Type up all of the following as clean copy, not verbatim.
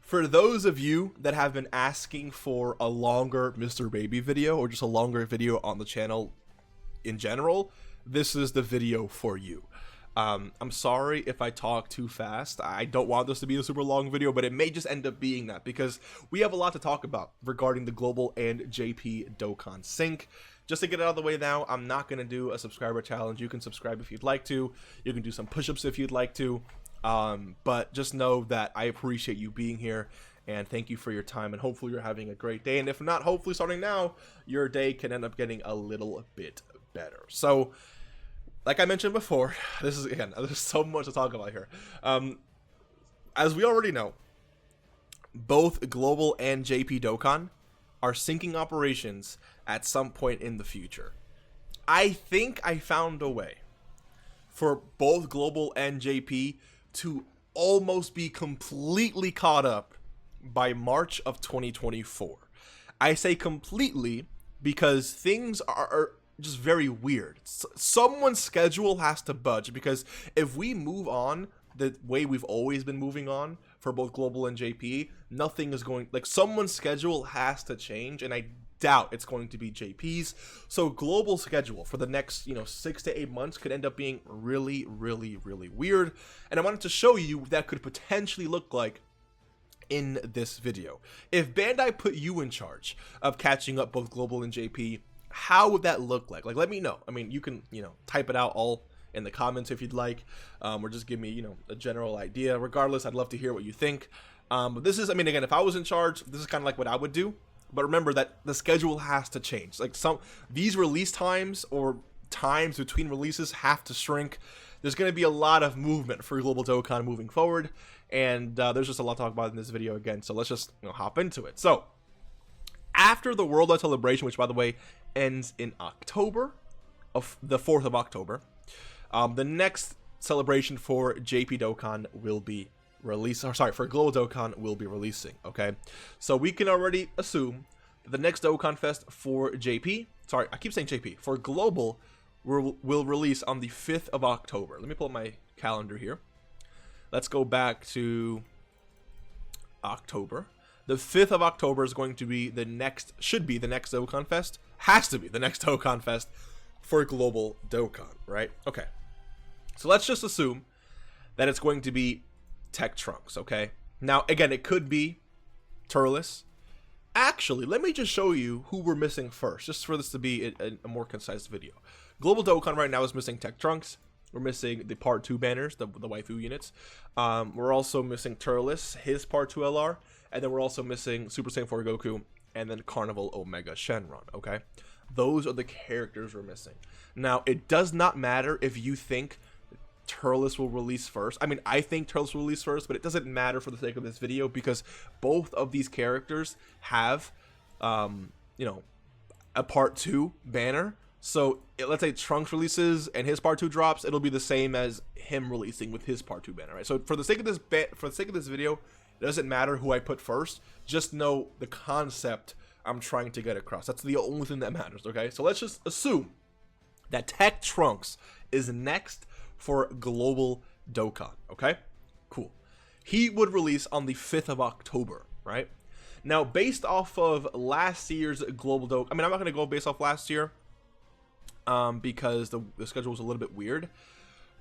For those of you that have been asking for a longer Mr. Baby video or just a longer video on the channel in general, this is the video for you. I'm sorry if I talk too fast. I don't want this to be a super long video, but it may just end up being that because we have a lot to talk about regarding the Global and JP Dokkan sync. Just to get it out of the way now, I'm not going to do a subscriber challenge. You can subscribe if you'd like to. You can do some push-ups if you'd like to. But just know that I appreciate you being here and thank you for your time, and hopefully you're having a great day. And if not, hopefully starting now, your day can end up getting a little bit better. So, like I mentioned before, there's so much to talk about here. As we already know, both Global and JP Dokkan are syncing operations at some point in the future. I think I found a way for both Global and JP to almost be completely caught up by March of 2024. I say completely because things are just very weird. Someone's schedule has to budge, because if we move on the way we've always been moving on for both Global and JP, nothing is going, like, someone's schedule has to change, and I doubt it's going to be JP's. So Global's schedule for the next 6 to 8 months could end up being really weird, and I wanted to show you what that could potentially look like in this video. If Bandai put you in charge of catching up both Global and JP, how would that look like? Like, let me know. I mean, you can type it out all in the comments if you'd like, or just give me a general idea. Regardless, I'd love to hear what you think. But this is, I mean, again, if I was in charge, this is kind of like what I would do. But remember that the schedule has to change. Like, these release times or times between releases have to shrink. There's going to be a lot of movement for Global Dokkan moving forward, and there's just a lot to talk about in this video again. So let's just hop into it. So after the Worldwide Celebration, which by the way ends in October, of the 4th of October, the next celebration for JP Dokkan will be release, or sorry, for Global Dokkan will be releasing. Okay, so we can already assume that the next Dokkan Fest for JP, sorry, I keep saying JP, for Global will release on the 5th of October. Let me pull up my calendar here. Let's go back to October. The 5th of October is going to be the next, should be the next Dokkan Fest, has to be the next Dokkan Fest for Global Dokkan, right? Okay, so let's just assume that it's going to be Tech Trunks, okay? Now, again, it could be Turles. Actually, let me just show you who we're missing first, just for this to be a more concise video. Global Dokkan right now is missing Tech Trunks. We're missing the Part 2 banners, the waifu units. We're also missing Turles, his Part 2 LR, and then we're also missing Super Saiyan 4 Goku, and then Carnival Omega Shenron, okay? Those are the characters we're missing. Now, it does not matter if you think Turles will release first. I mean, I think Turles will release first, but it doesn't matter for the sake of this video because both of these characters have, a Part 2 banner. So let's say Trunks releases and his Part 2 drops, it'll be the same as him releasing with his Part 2 banner, right? So for the sake of this video, it doesn't matter who I put first. Just know the concept I'm trying to get across. That's the only thing that matters, okay? So let's just assume that Tech Trunks is next for Global Dokkan, okay? Cool. He would release on the 5th of October, right? Now, based off of last year's Global Dokkan, I mean, I'm not going to go based off last year because the schedule was a little bit weird.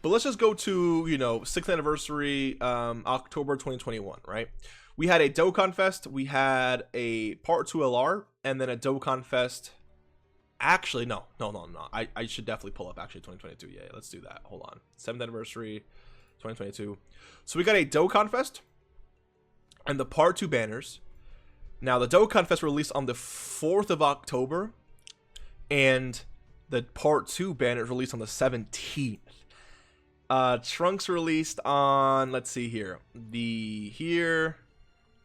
But let's just go to, 6th anniversary, October 2021, right? We had a Dokkan Fest, we had a Part 2 LR, and then a Dokkan Fest. Actually, no. I should definitely pull up actually 2022. Yeah, let's do that. Hold on. 7th anniversary, 2022. So we got a Dokkan Fest and the Part 2 banners. Now, the Dokkan Fest released on the 4th of October, and the Part 2 banners released on the 17th. Trunks released on, let's see here.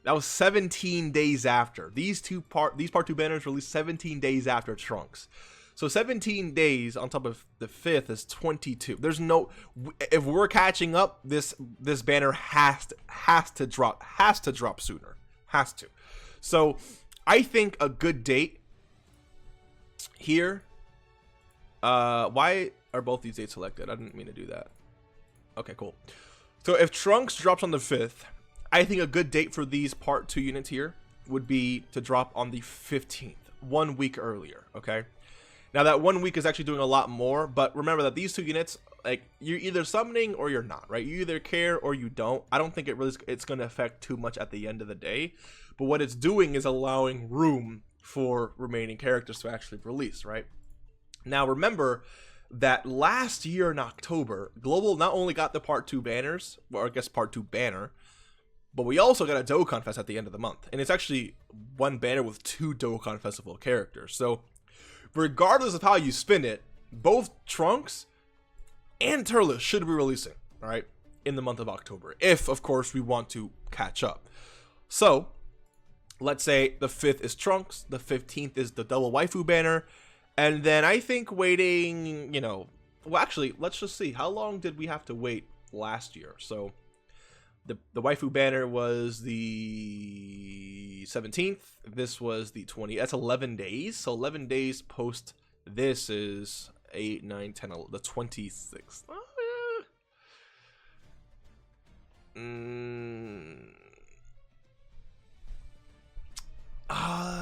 That was 17 days after. These Part 2 banners released 17 days after Trunks. So 17 days on top of the 5th is 22. There's no, if we're catching up, this banner has to drop sooner. Has to. So I think a good date here. Why are both these dates selected? I didn't mean to do that. Okay, cool. So if Trunks drops on the 5th, I think a good date for these part 2 units here would be to drop on the 15th, 1 week earlier, okay? Now that 1 week is actually doing a lot more, but remember that these 2 units, like, you're either summoning or you're not, right? You either care or you don't. I don't think it's going to affect too much at the end of the day, but what it's doing is allowing room for remaining characters to actually release, right? Now remember that last year in October, Global not only got the part 2 banners, or I guess part 2 banner, but we also got a Dokkan Fest at the end of the month. And it's actually one banner with 2 Dokkan Festival characters. So regardless of how you spin it, both Trunks and Turles should be releasing, right, in the month of October. If, of course, we want to catch up. So let's say the 5th is Trunks, the 15th is the double waifu banner, and then I think waiting, you know, well, actually, let's just see. How long did we have to wait last year? So the waifu banner was the 17th. This was the 20th. That's 11 days. So 11 days post this is 8, 9, 10, 11, the 26th.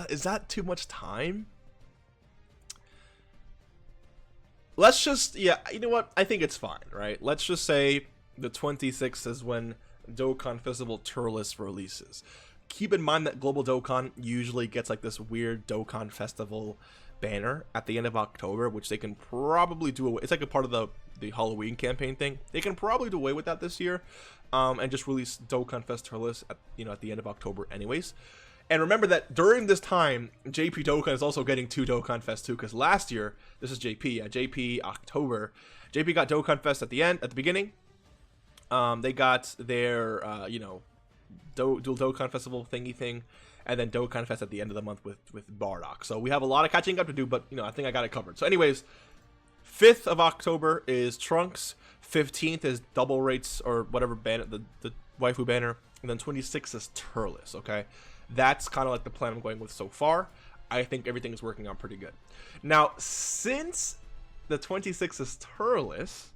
Is that too much time? Let's just, yeah, you know what? I think it's fine, right? Let's just say the 26th is when Dokkan Festival Turles releases. Keep in mind that Global Dokkan usually gets like this weird Dokkan Festival banner at the end of October, which they can probably do away. It's like a part of the Halloween campaign thing. They can probably do away with that this year, and just release Dokkan Fest Turles at the end of October, anyways. And remember that during this time, JP Dokkan is also getting 2 Dokkan Fest too, because last year, this is JP, JP October. JP got Dokkan Fest at the beginning. They got their, dual Dokkan Festival thingy thing, and then Dokkan Fest at the end of the month with Bardock. So we have a lot of catching up to do, but, I think I got it covered. So anyways, 5th of October is Trunks, 15th is double rates, or whatever banner, the waifu banner, and then 26th is Turles, okay? That's kind of like the plan I'm going with so far. I think everything is working out pretty good. Now, since the 26th is Turles,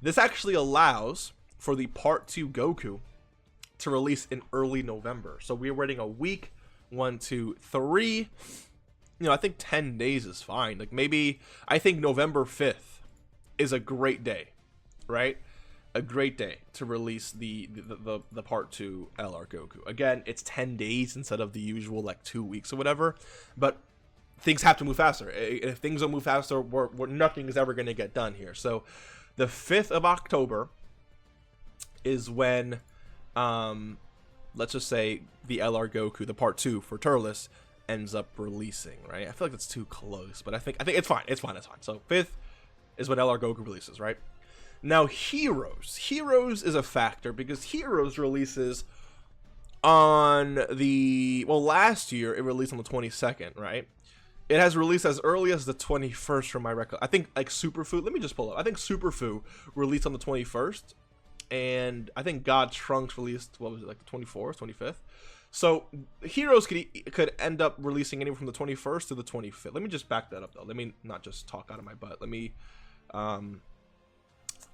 this actually allows for the part 2 Goku to release in early November. So we're waiting a week, 1, 2, 3. I think 10 days is fine. Like maybe, I think November 5th is a great day, right? A great day to release the part 2 LR Goku. Again, it's 10 days instead of the usual like 2 weeks or whatever, but things have to move faster. If things don't move faster, nothing is ever going to get done here. So the 5th of October is when, let's just say the LR Goku, the part 2 for Turles, ends up releasing, right? I feel like that's too close, but I think it's fine. It's fine. So 5th is when LR Goku releases, right? Now, Heroes is a factor because Heroes releases on the, well, last year it released on the 22nd, right? It has released as early as the 21st from my record. I think like Superfu, let me just pull up. I think Superfu released on the 21st, and I think God Trunks released, what was it, like the 24th, 25th? So Heroes could end up releasing anywhere from the 21st to the 25th. Let me just back that up though. Let me not just talk out of my butt. Let me,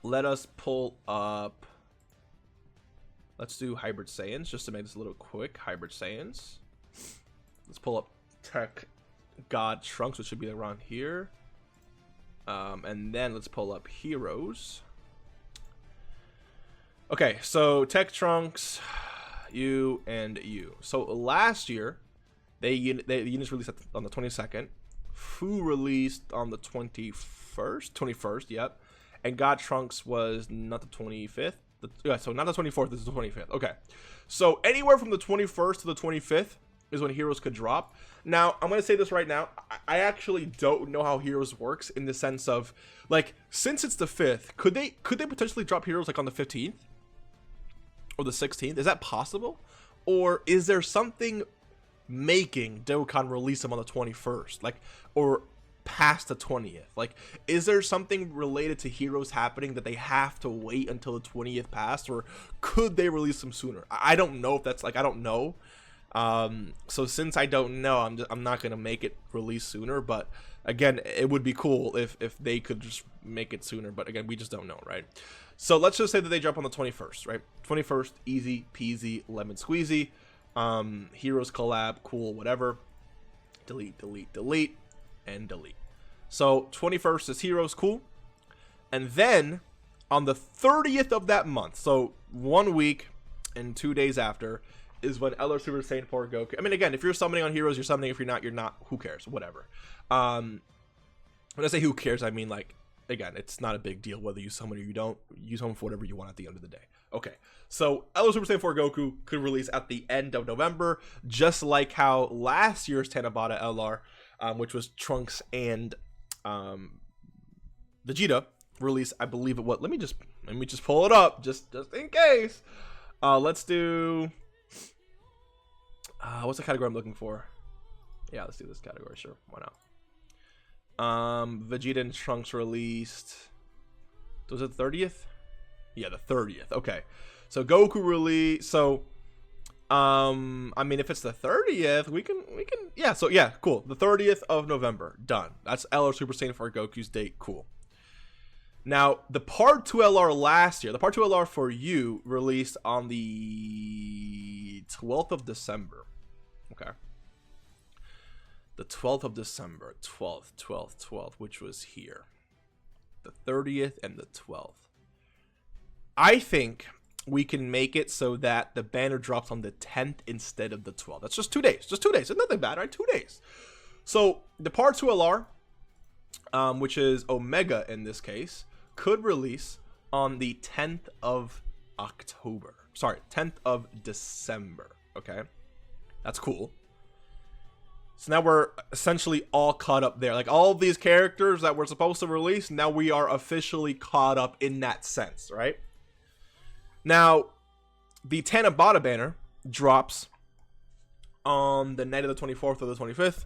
let us pull up, let's do Hybrid Saiyans just to make this a little quick. Hybrid Saiyans. Let's pull up Tech God Trunks, which should be around here. And then let's pull up Heroes. Okay, so Tech Trunks, you and you. So last year, the units released on the 22nd. Fu released on the 21st, yep. And God Trunks was not the 25th. So not the 24th, this is the 25th. Okay. So anywhere from the 21st to the 25th is when Heroes could drop. Now, I'm going to say this right now. I actually don't know how Heroes works in the sense of, like, since it's the 5th, could they potentially drop Heroes like on the 15th? Or the 16th? Is that possible? Or is there something making Dokkan release them on the 21st? Like, or past the 20th? Like, is there something related to Heroes happening that they have to wait until the 20th passed, or could they release them sooner? I don't know if that's, like, I don't know. So since I don't know, I'm not gonna make it release sooner. But again, it would be cool if they could just make it sooner. But again, we just don't know, right? So let's just say that they drop on the 21st, right? 21st, easy peasy, lemon squeezy. Heroes collab, cool, whatever. Delete, delete, delete, and delete. So 21st is Heroes, cool. And then on the 30th of that month, so 1 week and 2 days after, is when LR Super Saiyan 4 Goku. I mean, again, if you're summoning on Heroes, you're summoning. If you're not, you're not. Who cares? Whatever. When I say who cares, I mean, like, again, it's not a big deal whether you summon or you don't. You summon for whatever you want at the end of the day. Okay, so LR Super Saiyan 4 Goku could release at the end of November, just like how last year's Tanabata LR, which was Trunks and Vegeta, released, I believe it was. Let me just pull it up just in case. Let's do what's the category I'm looking for? Yeah, let's do this category. Sure, why not? Vegeta and Trunks released. Was it the 30th? Yeah, the 30th. Okay, so Goku released. So, I mean, if it's the 30th, we can. Yeah. So yeah, cool. The 30th of November, done. That's LR Super Saiyan 4 Goku's date. Cool. Now, the Part 2 LR last year, the Part 2 LR for you released on the 12th of December. Okay. The 12th of December, 12th, which was here. The 30th and the 12th. I think we can make it so that the banner drops on the 10th instead of the 12th. That's just 2 days. Just 2 days. It's nothing bad, right? 2 days. So, the Part 2 LR, which is Omega in this case, could release on the 10th of October. Sorry, 10th of December. Okay? That's cool. So now we're essentially all caught up there. Like, all of these characters that we're supposed to release, now we are officially caught up in that sense, right? Now, the Tanabata banner drops on the night of the 24th or the 25th.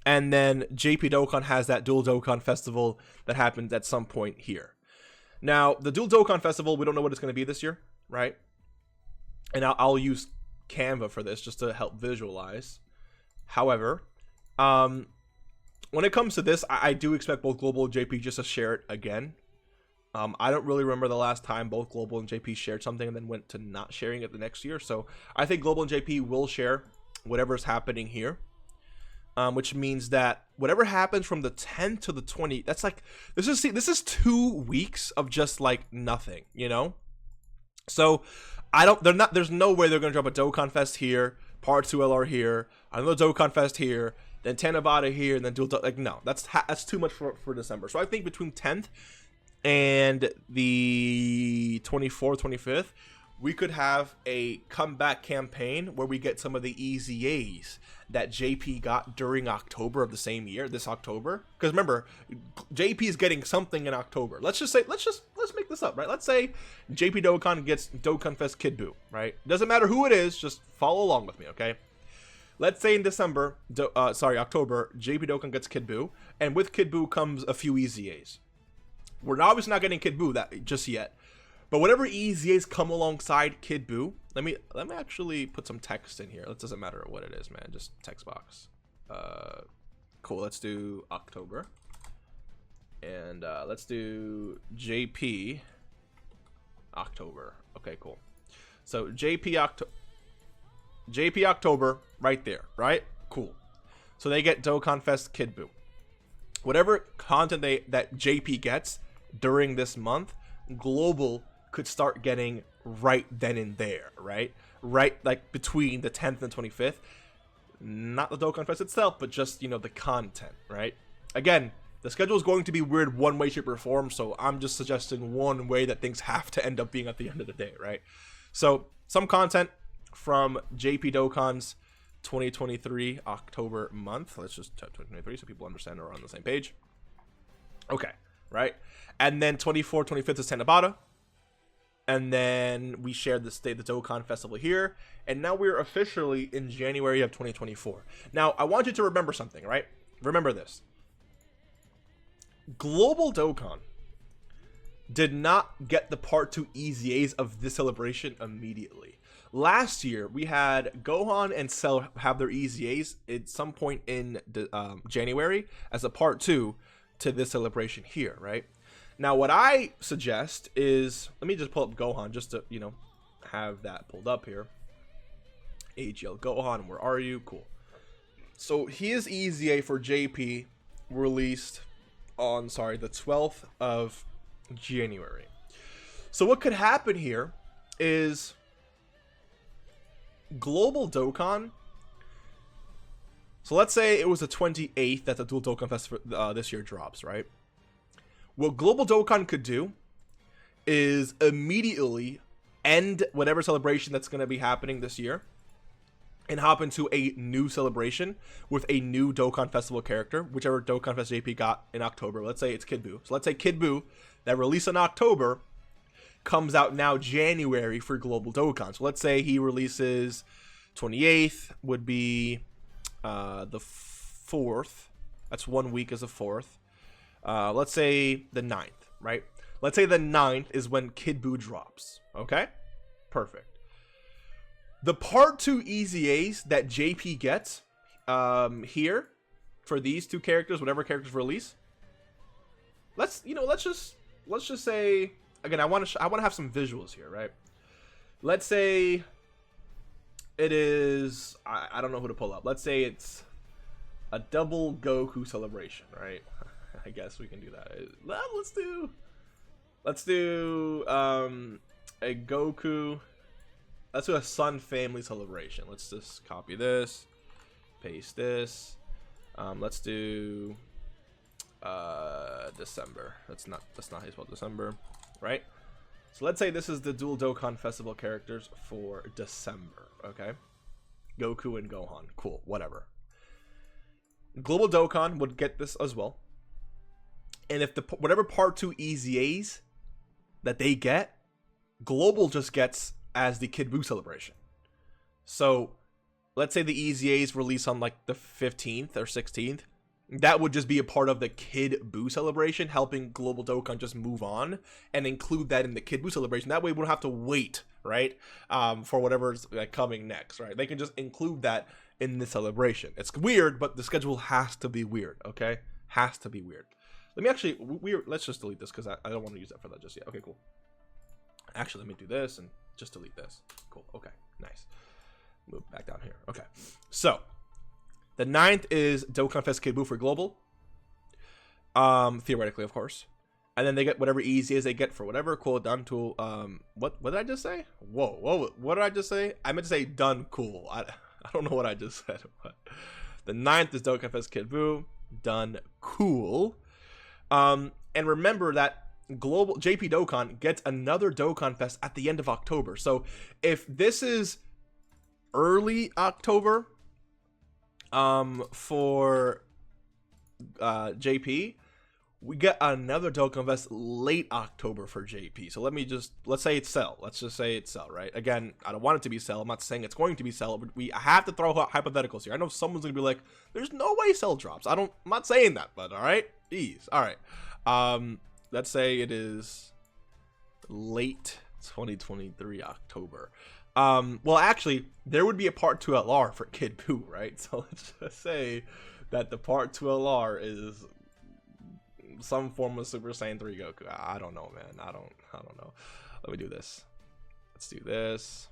And then JP Dokkan has that Dual Dokkan Festival that happens at some point here. Now, the Dual Dokkan Festival, we don't know what it's going to be this year, right? And I'll use Canva for this just to help visualize. However, when it comes to this, I do expect both Global and JP just to share it again. I don't really remember the last time both Global and JP shared something and then went to not sharing it the next year. So I think Global and JP will share whatever's happening here. Which means that whatever happens from the 10th to the 20th, that's like, this is 2 weeks of just like nothing, you know? So there's no way they're going to drop a Dokkan Fest here, Part 2 LR here, another Dokkan Fest here, then Tanabata here, and then like, no, that's too much for December. So I think between 10th and the 24th, 25th, we could have a comeback campaign where we get some of the EZAs that JP got during October of the same year, this October. Because remember, JP is getting something in October. Let's make this up, right? Let's say JP Dokkan gets Dokkan Fest Kid Buu, right? Doesn't matter who it is, just follow along with me, okay? Let's say in October, JP Dokkan gets Kid Buu, and with Kid Buu comes a few EZAs. We're obviously not getting Kid Buu just yet. But whatever EZAs come alongside Kid Buu, let me actually put some text in here. It doesn't matter what it is, man. Just text box. Cool. Let's do October, and let's do JP October. Okay, cool. So JP October, right there, right? Cool. So they get Dokkan Fest Kid Buu. Whatever content that JP gets during this month, Global could start getting right then and there, right? Right, like between the 10th and 25th. Not the Dokkan Fest itself, but just, you know, the content, right? Again, the schedule is going to be weird one way, shape, or form, so I'm just suggesting one way that things have to end up being at the end of the day, right? So, some content from JP Dokkan's 2023 October month. Let's just type 2023 so people understand we're on the same page. Okay, right? And then 24th, 25th is Tanabata. And then we shared the Dokkan Festival here. And now we're officially in January of 2024. Now, I want you to remember something, right? Remember this. Global Dokkan did not get the Part 2 EZAs of this celebration immediately. Last year we had Gohan and Cell have their EZAs at some point in January as a part 2 to this celebration here, right? Now what I suggest is, let me just pull up Gohan just to, you know, have that pulled up here. AGL Gohan, where are you? Cool. So his EZA for JP released on, sorry, the 12th of January. So what could happen here is Global Dokkan. So let's say it was the 28th that the Dual Dokkan Fest this year drops, right? What Global Dokkan could do is immediately end whatever celebration that's going to be happening this year and hop into a new celebration with a new Dokkan Festival character, whichever Dokkan Fest JP got in October. Let's say it's Kid Buu. So let's say Kid Buu, that released in October, comes out now January for Global Dokkan. So let's say he releases 28th would be the 4th. That's 1 week as a 4th. Let's say the 9th, right? Let's say the 9th is when Kid Buu drops. Okay? Perfect. The part 2 EZAs that JP gets here for these two characters, whatever characters release. Let's just say, again, I want to have some visuals here, right? Let's say it is, I don't know who to pull up. Let's say it's a double Goku celebration, right? I guess we can do that. Let's do a Goku. Let's do a Sun family celebration. Let's just copy this, paste this. Let's do December. That's not how you spell December, right? So let's say this is the Dual Dokkan Festival characters for December. Okay, Goku and Gohan. Cool. Whatever. Global Dokkan would get this as well. And if whatever part 2 EZAs that they get, Global just gets as the Kid Buu celebration. So let's say the EZAs release on like the 15th or 16th. That would just be a part of the Kid Buu celebration, helping Global Dokkan just move on and include that in the Kid Buu celebration. That way we don't have to wait, right, for whatever's coming next, right? They can just include that in the celebration. It's weird, but the schedule has to be weird, okay? Has to be weird. Let me actually, let's just delete this because I don't want to use that for that just yet. Okay, cool. Actually, let me do this and just delete this. Cool. Okay, nice. Move back down here. Okay, so the 9th is Dokkan Fest Kid Buu for Global. Theoretically, of course. And then they get whatever easy as they get for whatever. Cool, done, tool. What did I just say? Whoa, what did I just say? I meant to say done, cool. I don't know what I just said. But the 9th is Dokkan Fest Kid Buu. Done, cool. And remember that Global JP Dokkan gets another Dokkan Fest at the end of October. So if this is early October for JP, we get another Dokkan Fest late October for JP. So let's say it's Cell. Let's just say it's Cell, right? Again, I don't want it to be Cell. I'm not saying it's going to be Cell, but I have to throw out hypotheticals here. I know someone's gonna be like, there's no way Cell drops. I'm not saying that, but all right, ease. All right. Let's say it is late 2023 October. Well, actually, there would be a part 2 LR for Kid Buu, right? So let's just say that the part 2 LR is some form of Super Saiyan 3 Goku. I don't know, man. I don't know. Let me do this. Let's do this.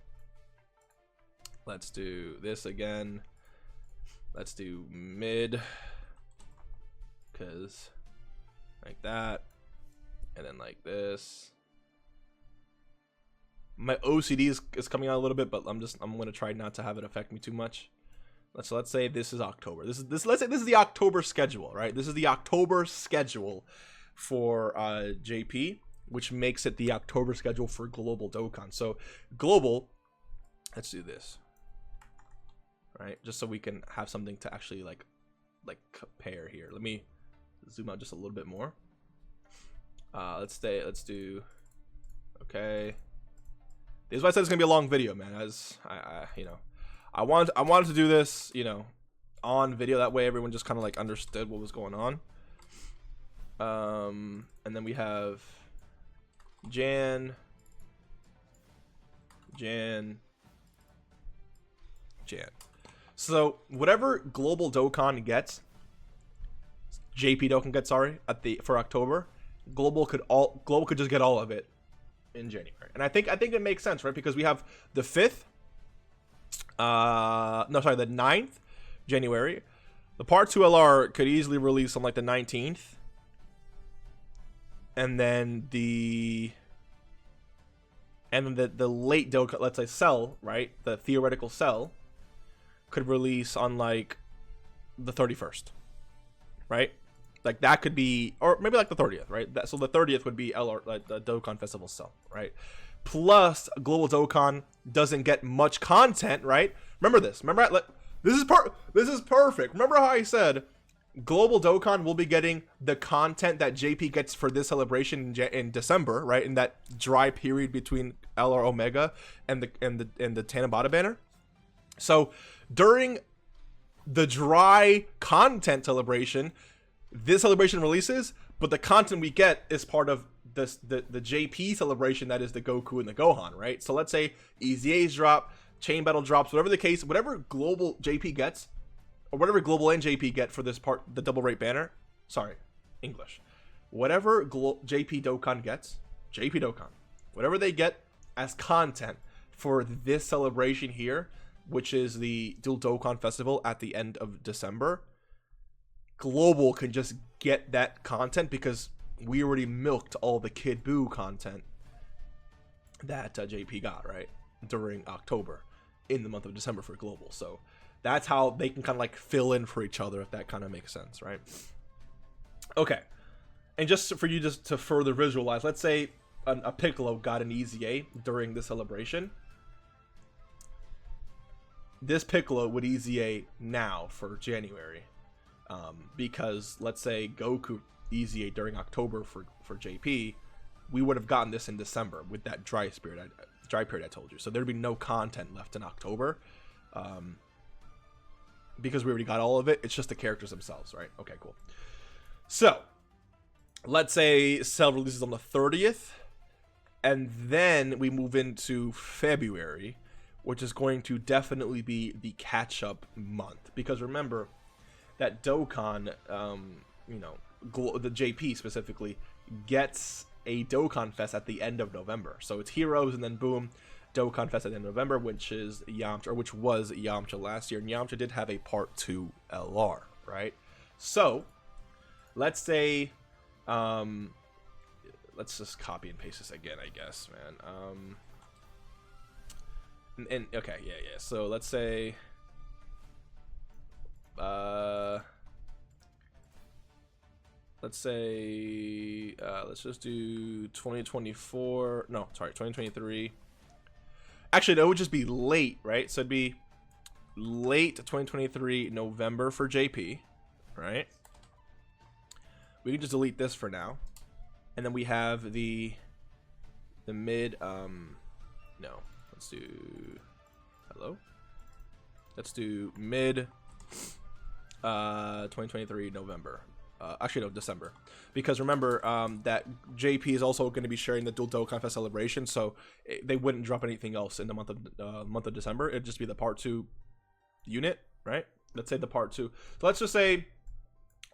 Let's do this again. Let's do mid, because like that. And then like this. My OCD is coming out a little bit, but I'm gonna try not to have it affect me too much. Let's say this is October. Let's say this is the October schedule, right? This is the October schedule for JP, which makes it the October schedule for Global Dokkan. So Global, let's do this, right? Just so we can have something to actually like compare here. Let me zoom out just a little bit more. Let's do, okay. This is why I said it's gonna be a long video, man. As I wanted to do this, on video. That way everyone just kind of like understood what was going on. And then we have Jan, Jan. So whatever global Dokkan gets, JP Dokkan gets, sorry, for October, global could just get all of it in January. And I think it makes sense, right? Because we have the 5th, the 9th January. The Part 2 LR could easily release on like the 19th. And then the late Dokkan, let's say Cell, right? The theoretical Cell could release on like the 31st, right? Like that could be, or maybe like the 30th, right? So the 30th would be LR, like the Dokkan Festival Cell, right? Plus, Global Dokkan doesn't get much content, right? Remember this. Remember, this is perfect. Remember how I said Global Dokkan will be getting the content that JP gets for this celebration in December, right? In that dry period between LR Omega and the Tanabata banner. So during the dry content celebration, this celebration releases, but the content we get is part of this the JP celebration that is the Goku and the Gohan, right? So let's say EZA's drop, Chain Battle drops, whatever the case, whatever global JP gets, or whatever global and JP get for this part, the double rate banner. Sorry, English. Whatever JP Dokkan gets, JP Dokkan, whatever they get as content for this celebration here, which is the Dual Dokkan Festival at the end of December, Global can just get that content because we already milked all the Kid Buu content that JP got, right, during October in the month of December for Global. So that's how they can kind of like fill in for each other, if that kind of makes sense, right? Okay. And just for you just to further visualize, let's say a Piccolo got an EZA during the celebration. This Piccolo would EZA now for January. Because let's say Goku EZA during October for JP, we would have gotten this in December with that dry period I told you. So there'd be no content left in October, because we already got all of it. It's just the characters themselves, right? Okay, cool. So let's say Cell releases on the 30th, and then we move into February, which is going to definitely be the catch-up month, because remember that Dokkan, the JP specifically, gets a Dokkan Fest at the end of November. So it's Heroes, and then boom, Dokkan Fest at the end of November, which is Yamcha, or which was Yamcha last year. And Yamcha did have a Part 2 LR, right? So let's say, let's just copy and paste this again, I guess, man. Okay, yeah. So let's say, let's just do 2024. No, sorry, 2023. Actually, that would just be late, right? So it'd be late 2023 November for JP, right? We can just delete this for now, and then we have the mid. No, let's do. Hello. Let's do mid 2023 November. Actually, no, December. Because remember that JP is also going to be sharing the Dual Dokkan Fest celebration, so they wouldn't drop anything else in the month of December. It'd just be the Part 2 unit, right? Let's say the Part 2. So let's just say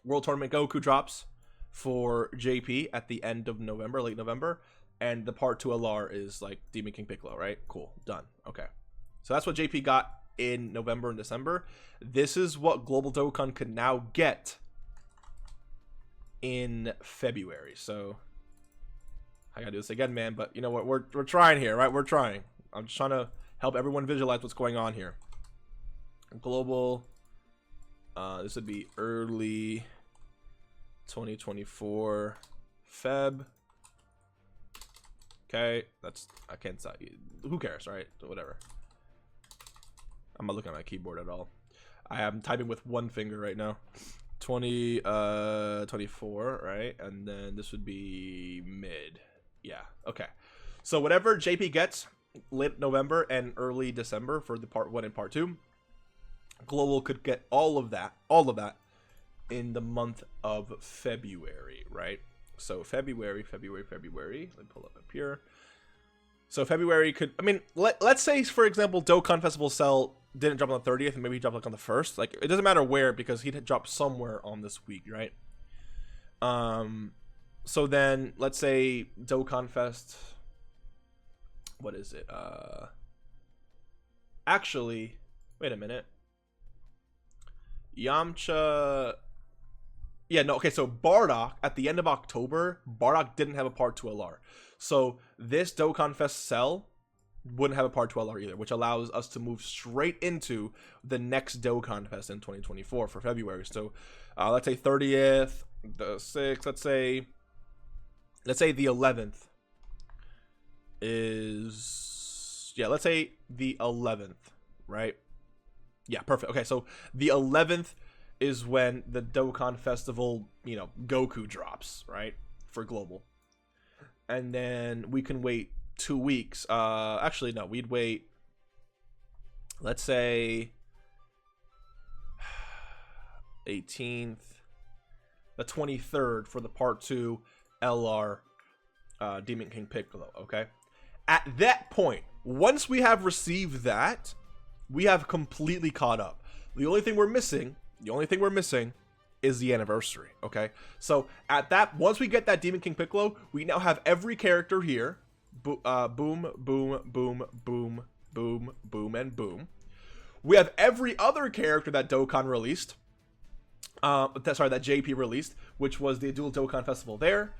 World Tournament Goku drops for JP at the end of November, late November, and the Part 2 LR is like Demon King Piccolo, right? Cool, done. Okay. So that's what JP got in November and December. This is what Global Dokkan could now get in February. So I gotta do this again, man, but you know what, we're trying here, right? We're trying. I'm just trying to help everyone visualize what's going on here. Global, this would be early 2024 Feb. Okay, that's, I can't say, who cares, right? Whatever. I'm not looking at my keyboard at all. I am typing with one finger right now. 24, right? And then this would be mid. Yeah, okay. So whatever JP gets late November and early December for the Part 1 and Part 2, Global could get all of that in the month of February, right? So February, let me pull up here. So February could, I mean, let's say, for example, Dokkan Festival Cell didn't drop on the 30th, and maybe he dropped like on the 1st. Like, it doesn't matter where, because he'd drop somewhere on this week, right? So then, let's say Dokkan Fest, what is it? Actually, wait a minute. Yamcha, yeah, no, okay, so Bardock, at the end of October, Bardock didn't have a Part 2 LR. So this Dokkan Fest Cell wouldn't have a Part 2 LR either, which allows us to move straight into the next Dokkan Fest in 2024 for February. So let's say 30th, the 6th, let's say the 11th is, yeah, let's say the 11th, right? Yeah, perfect. Okay, so the 11th is when the Dokkan Festival, you know, Goku drops, right, for global. And then we can wait 2 weeks. Actually, no, we'd wait, let's say 18th, the 23rd for the Part 2 LR Demon King Piccolo, okay? At that point, once we have received that, we have completely caught up. The only thing we're missing is the anniversary, okay? So at that, once we get that Demon King Piccolo, we now have every character here. Boom, boom, boom, boom, boom, boom, and boom. We have every other character that Dokkan released. That JP released, which was the Dual Dokkan Festival there.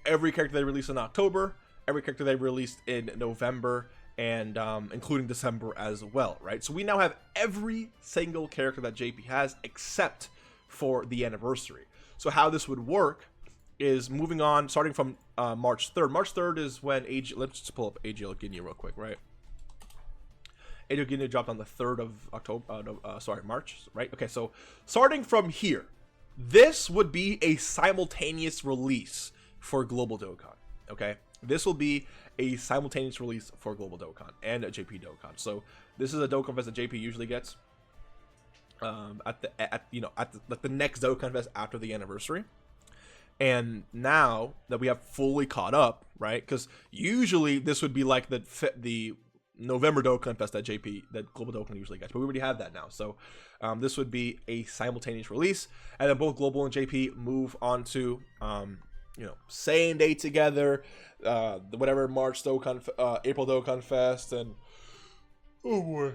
Every character they released in October, every character they released in November, and including December as well, right? So we now have every single character that JP has except for the anniversary. So how this would work is moving on, starting from March 3rd. March 3rd is when let's just pull up AGL Guinea real quick, right? AGL Guinea dropped on the 3rd of October, March, right? Okay, so starting from here, this would be a simultaneous release for Global Dokkan, okay? This will be a simultaneous release for Global Dokkan and a JP Dokkan. So this is a Dokkan Fest that JP usually gets at the next Dokkan Fest after the anniversary. And now that we have fully caught up, right? Because usually this would be like the November Dokkan Fest that Global Dokkan usually gets, but we already have that now. So this would be a simultaneous release, and then both Global and JP move on to same day together, whatever March Dokkan, April Dokkan Fest, and oh boy,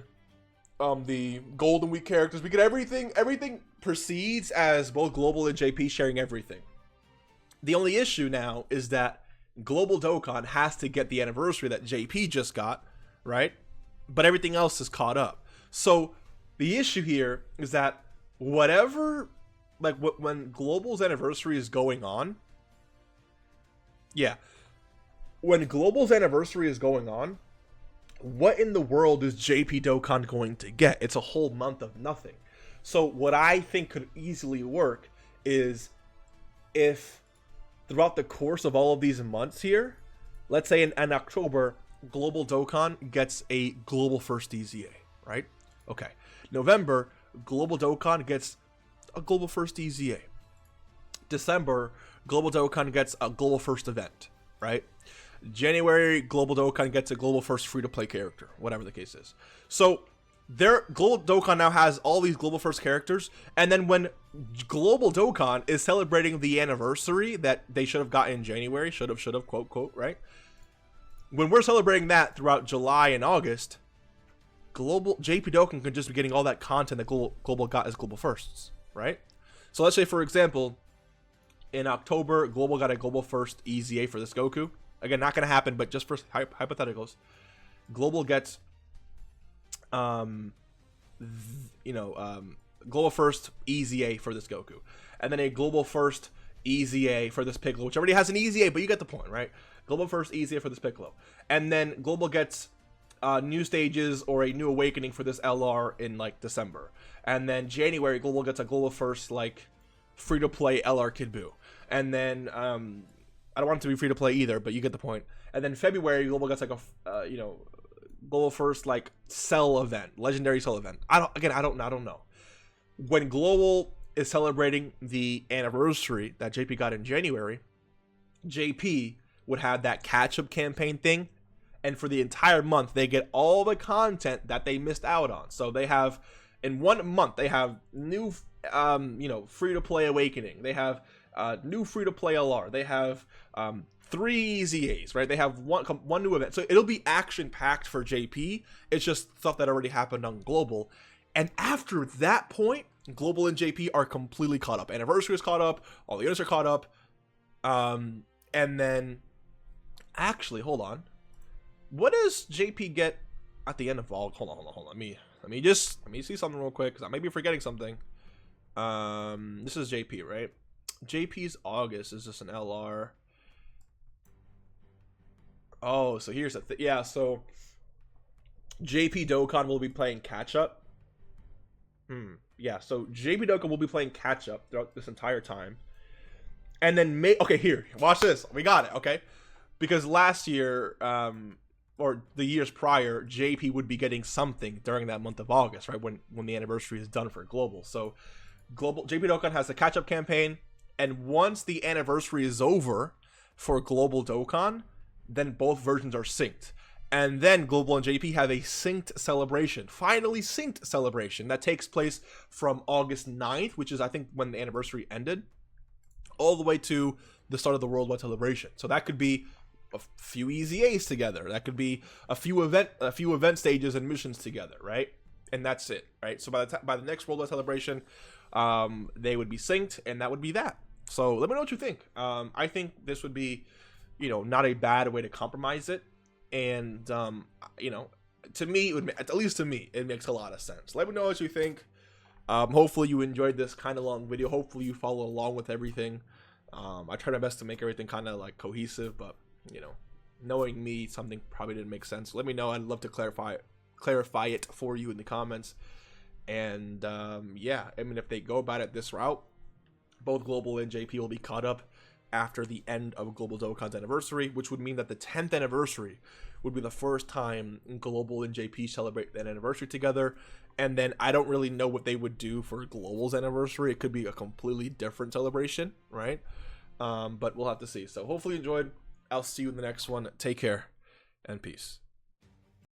the Golden Week characters. We get everything. Everything proceeds as both Global and JP sharing everything. The only issue now is that Global Dokkan has to get the anniversary that JP just got, right? But everything else is caught up. So the issue here is that when Global's anniversary is going on, when Global's anniversary is going on, what in the world is JP Dokkan going to get? It's a whole month of nothing. So what I think could easily work is if throughout the course of all of these months here, let's say in October, Global Dokkan gets a Global First EZA, right? Okay. November, Global Dokkan gets a Global First EZA. December, Global Dokkan gets a Global First event, right? January, Global Dokkan gets a Global First free-to-play character, whatever the case is. So Global Dokkan now has all these Global First characters, and then when Global Dokkan is celebrating the anniversary that they should have gotten in January, should have, quote, quote, right? When we're celebrating that throughout July and August, Global JP Dokkan could just be getting all that content that Global got as Global Firsts, right? So let's say, for example, in October, Global got a Global First EZA for this Goku. Again, not going to happen, but just for hypotheticals, Global gets Global First EZA for this Goku, and then a Global First EZA for this Piccolo, which already has an EZA, but you get the point, right? Global First EZA for this Piccolo, and then Global gets new stages or a new awakening for this LR in like December, and then January Global gets a Global First like free-to-play LR Kid Buu, and then I don't want it to be free-to-play either, but you get the point. And then February Global gets like a Global First like Cell event, legendary Cell event. I don't know. When Global is celebrating the anniversary that JP got in January, JP would have that catch-up campaign thing, and for the entire month they get all the content that they missed out on. So they have, in 1 month, they have new free-to-play Awakening, they have new free-to-play LR, they have 3 EZAs, right? They have one new event, so it'll be action-packed for JP. It's just stuff that already happened on Global. And after that point, Global and JP are completely caught up. Anniversary is caught up. All the units are caught up. And then, actually, hold on. What does JP get at the end of all? Hold on. Let me see something real quick, because I may be forgetting something. This is JP, right? JP's August is just an LR. Oh, so here's the thing. Yeah, so JP Dokkan will be playing catch up. Yeah, so JP Dokkan will be playing catch up throughout this entire time. And then okay, here, watch this. We got it, okay? Because last year, or the years prior, JP would be getting something during that month of August, right? When the anniversary is done for Global. So JP Dokkan has the catch up campaign, and once the anniversary is over for Global Dokkan, then both versions are synced. And then Global and JP have a synced celebration, finally synced celebration, that takes place from August 9th, which is, I think, when the anniversary ended, all the way to the start of the worldwide celebration. So that could be a few EZAs together. That could be a few event stages and missions together, right? And that's it, right? So by the next worldwide celebration, they would be synced, and that would be that. So let me know what you think. I think this would be, not a bad way to compromise it. And, to me, at least to me, it makes a lot of sense. Let me know what you think. Hopefully you enjoyed this kind of long video. Hopefully you follow along with everything. I try my best to make everything kind of like cohesive, but, knowing me, something probably didn't make sense. Let me know. I'd love to clarify it for you in the comments. And, yeah, I mean, if they go about it this route, both Global and JP will be caught up after the end of Global Dokkan's anniversary, which would mean that the 10th anniversary would be the first time Global and JP celebrate that anniversary together. And then I don't really know what they would do for Global's anniversary. It could be a completely different celebration, right? But we'll have to see. So hopefully you enjoyed. I'll see you in the next one. Take care and peace.